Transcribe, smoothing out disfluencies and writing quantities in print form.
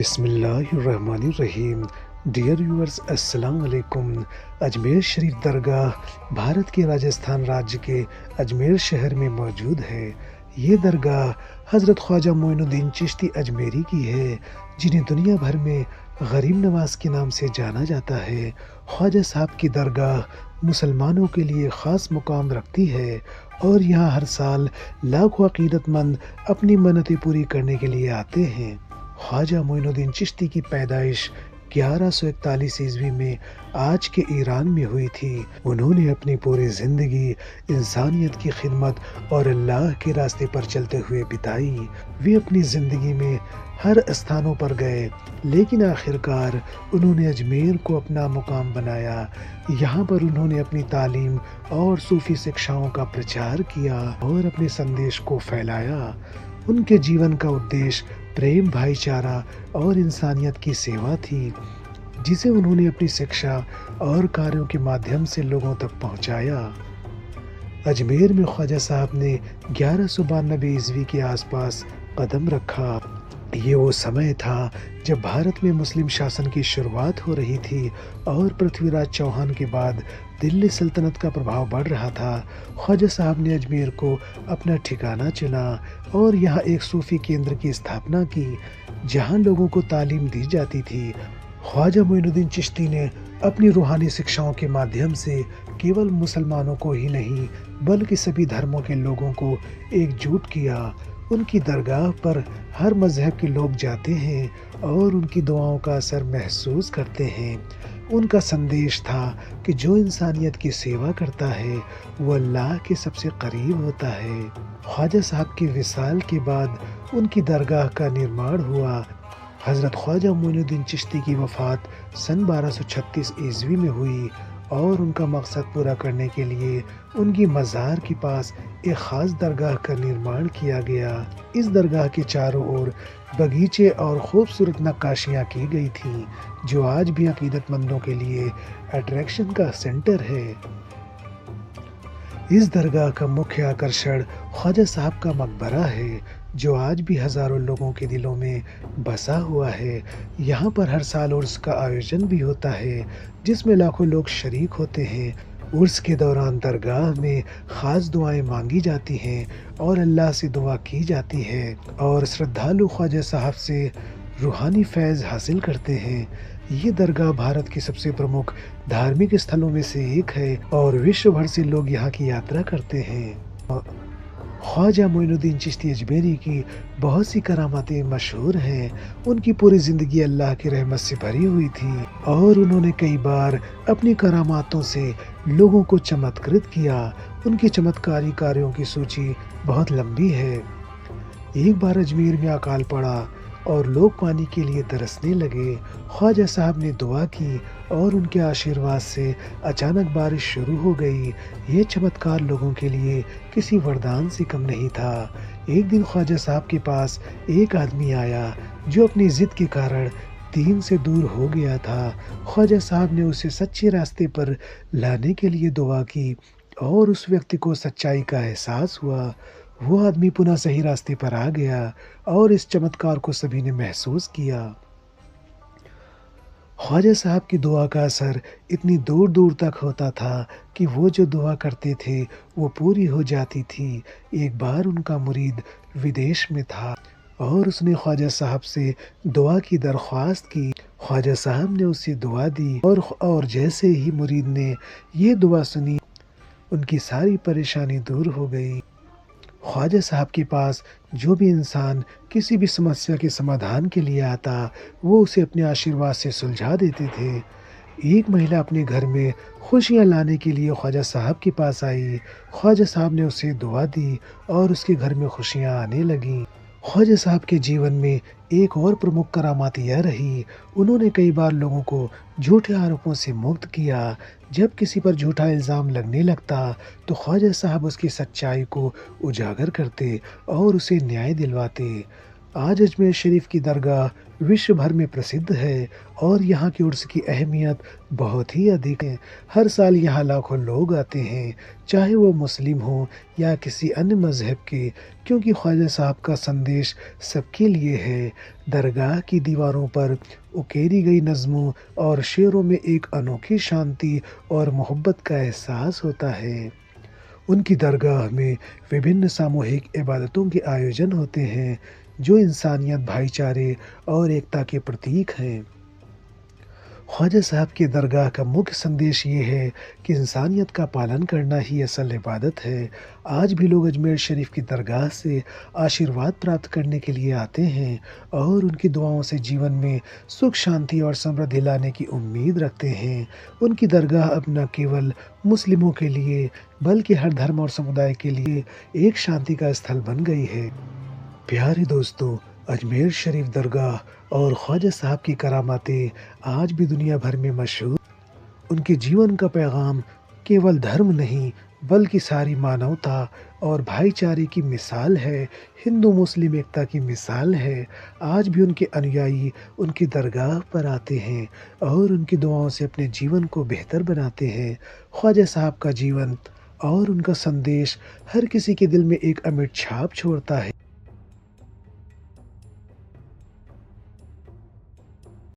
बिस्मिल्लाहिर्रहमानिर्रहीम। Dear viewers, अस्सलाम वालेकुम। अजमेर शरीफ दरगाह भारत के राजस्थान राज्य के अजमेर शहर में मौजूद है। ये दरगाह हज़रत ख्वाजा मोइनुद्दीन चिश्ती अजमेरी की है, जिन्हें दुनिया भर में गरीब नवाज के नाम से जाना जाता है। ख्वाजा साहब की दरगाह मुसलमानों के लिए ख़ास मुकाम रखती है और यहाँ हर साल लाखों अक़ीदतमंद अपनी मन्नतें पूरी करने के लिए आते हैं। ख्वाजा मोइनुद्दीन चिश्ती की पैदाइश 1141 ईस्वी में आज के ईरान में हुई थी। उन्होंने अपनी पूरी ज़िंदगी इंसानियत की खिदमत और अल्लाह के रास्ते पर चलते हुए बिताई। वे अपनी ज़िंदगी में हर स्थानों पर गए, लेकिन आखिरकार उन्होंने अजमेर को अपना मुकाम बनाया। यहाँ पर उन्होंने अपनी तालीम और सूफ़ी शिक्षाओं का प्रचार किया और अपने संदेश को फैलाया। उनके जीवन का उद्देश्य प्रेम, भाईचारा और इंसानियत की सेवा थी, जिसे उन्होंने अपनी शिक्षा और कार्यों के माध्यम से लोगों तक पहुंचाया। अजमेर में ख्वाजा साहब ने 1192 ईस्वी के आसपास कदम रखा। ये वो समय था जब भारत में मुस्लिम शासन की शुरुआत हो रही थी और पृथ्वीराज चौहान के बाद दिल्ली सल्तनत का प्रभाव बढ़ रहा था। ख्वाजा साहब ने अजमेर को अपना ठिकाना चुना और यहाँ एक सूफी केंद्र की स्थापना की, जहाँ लोगों को तालीम दी जाती थी। ख्वाजा मोइनुद्दीन चिश्ती ने अपनी रूहानी शिक्षाओं के माध्यम से केवल मुसलमानों को ही नहीं, बल्कि सभी धर्मों के लोगों को एकजुट किया। उनकी दरगाह पर हर मज़हब के लोग जाते हैं और उनकी दुआओं का असर महसूस करते हैं। उनका संदेश था कि जो इंसानियत की सेवा करता है वो अल्लाह के सबसे करीब होता है। ख्वाजा साहब के विसाल के बाद उनकी दरगाह का निर्माण हुआ। हज़रत ख्वाजा मोइनुद्दीन चिश्ती की वफ़ात सन 1236 ईस्वी में हुई और उनका मकसद पूरा करने के लिए उनकी मज़ार के पास एक ख़ास दरगाह का निर्माण किया गया। इस दरगाह के चारों ओर बगीचे और खूबसूरत नक्काशियाँ की गई थीं, जो आज भी अक़ीदतमंदों के लिए अट्रैक्शन का सेंटर है। इस दरगाह का मुख्य आकर्षण ख्वाजा साहब का मकबरा है, जो आज भी हज़ारों लोगों के दिलों में बसा हुआ है। यहाँ पर हर साल उर्स का आयोजन भी होता है, जिसमें लाखों लोग शरीक होते हैं। उर्स के दौरान दरगाह में ख़ास दुआएं मांगी जाती हैं और अल्लाह से दुआ की जाती है और श्रद्धालु ख्वाजा साहब से रूहानी फैज़ हासिल करते हैं। ये दरगाह भारत के सबसे प्रमुख धार्मिक स्थलों में से एक है और विश्व भर से लोग यहाँ की यात्रा करते हैं। ख्वाजा मोइनुद्दीन चिश्ती अजमेरी की बहुत सी करामातें मशहूर हैं। उनकी पूरी ज़िंदगी अल्लाह की रहमत से भरी हुई थी और उन्होंने कई बार अपनी करामातों से लोगों को चमत्कृत किया। उनकी चमत्कारी कार्यों की सूची बहुत लंबी है। एक बार अजमेर में अकाल पड़ा और लोग पानी के लिए तरसने लगे। ख्वाजा साहब ने दुआ की और उनके आशीर्वाद से अचानक बारिश शुरू हो गई। ये चमत्कार लोगों के लिए किसी वरदान से कम नहीं था। एक दिन ख्वाजा साहब के पास एक आदमी आया जो अपनी ज़िद के कारण दीन से दूर हो गया था। ख्वाजा साहब ने उसे सच्चे रास्ते पर लाने के लिए दुआ की और उस व्यक्ति को सच्चाई का एहसास हुआ। वो आदमी पुनः सही रास्ते पर आ गया और इस चमत्कार को सभी ने महसूस किया। ख्वाजा साहब की दुआ का असर इतनी दूर दूर तक होता था कि वो जो दुआ करते थे वो पूरी हो जाती थी। एक बार उनका मुरीद विदेश में था और उसने ख्वाजा साहब से दुआ की दरख्वास्त की। ख्वाजा साहब ने उसे दुआ दी और जैसे ही मुरीद ने ये दुआ सुनी, उनकी सारी परेशानी दूर हो गई। ख्वाजा साहब के पास जो भी इंसान किसी भी समस्या के समाधान के लिए आता, वो उसे अपने आशीर्वाद से सुलझा देते थे। एक महिला अपने घर में खुशियां लाने के लिए ख्वाजा साहब के पास आई। ख्वाजा साहब ने उसे दुआ दी और उसके घर में खुशियां आने लगीं। ख्वाजा साहब के जीवन में एक और प्रमुख करामात यह रही, उन्होंने कई बार लोगों को झूठे आरोपों से मुक्त किया। जब किसी पर झूठा इल्ज़ाम लगने लगता तो ख्वाजा साहब उसकी सच्चाई को उजागर करते और उसे न्याय दिलवाते। आज अजमेर शरीफ की दरगाह विश्व भर में प्रसिद्ध है और यहाँ की उर्स की अहमियत बहुत ही अधिक है। हर साल यहाँ लाखों लोग आते हैं, चाहे वो मुस्लिम हों या किसी अन्य मज़हब के, क्योंकि ख्वाजा साहब का संदेश सबके लिए है। दरगाह की दीवारों पर उकेरी गई नज़्मों और शेरों में एक अनोखी शांति और मोहब्बत का एहसास होता है। उनकी दरगाह में विभिन्न सामूहिक इबादतों के आयोजन होते हैं, जो इंसानियत, भाईचारे और एकता के प्रतीक हैं। ख्वाजा साहब की दरगाह का मुख्य संदेश ये है कि इंसानियत का पालन करना ही असल इबादत है। आज भी लोग अजमेर शरीफ की दरगाह से आशीर्वाद प्राप्त करने के लिए आते हैं और उनकी दुआओं से जीवन में सुख, शांति और समृद्धि लाने की उम्मीद रखते हैं। उनकी दरगाह अब न केवल मुस्लिमों के लिए, बल्कि हर धर्म और समुदाय के लिए एक शांति का स्थल बन गई है। प्यारे दोस्तों, अजमेर शरीफ दरगाह और ख्वाजा साहब की करामातें आज भी दुनिया भर में मशहूर। उनके जीवन का पैगाम केवल धर्म नहीं, बल्कि सारी मानवता और भाईचारे की मिसाल है, हिंदू मुस्लिम एकता की मिसाल है। आज भी उनके अनुयायी उनकी दरगाह पर आते हैं और उनकी दुआओं से अपने जीवन को बेहतर बनाते हैं। ख्वाजा साहब का जीवन और उनका संदेश हर किसी के दिल में एक अमिट छाप छोड़ता है।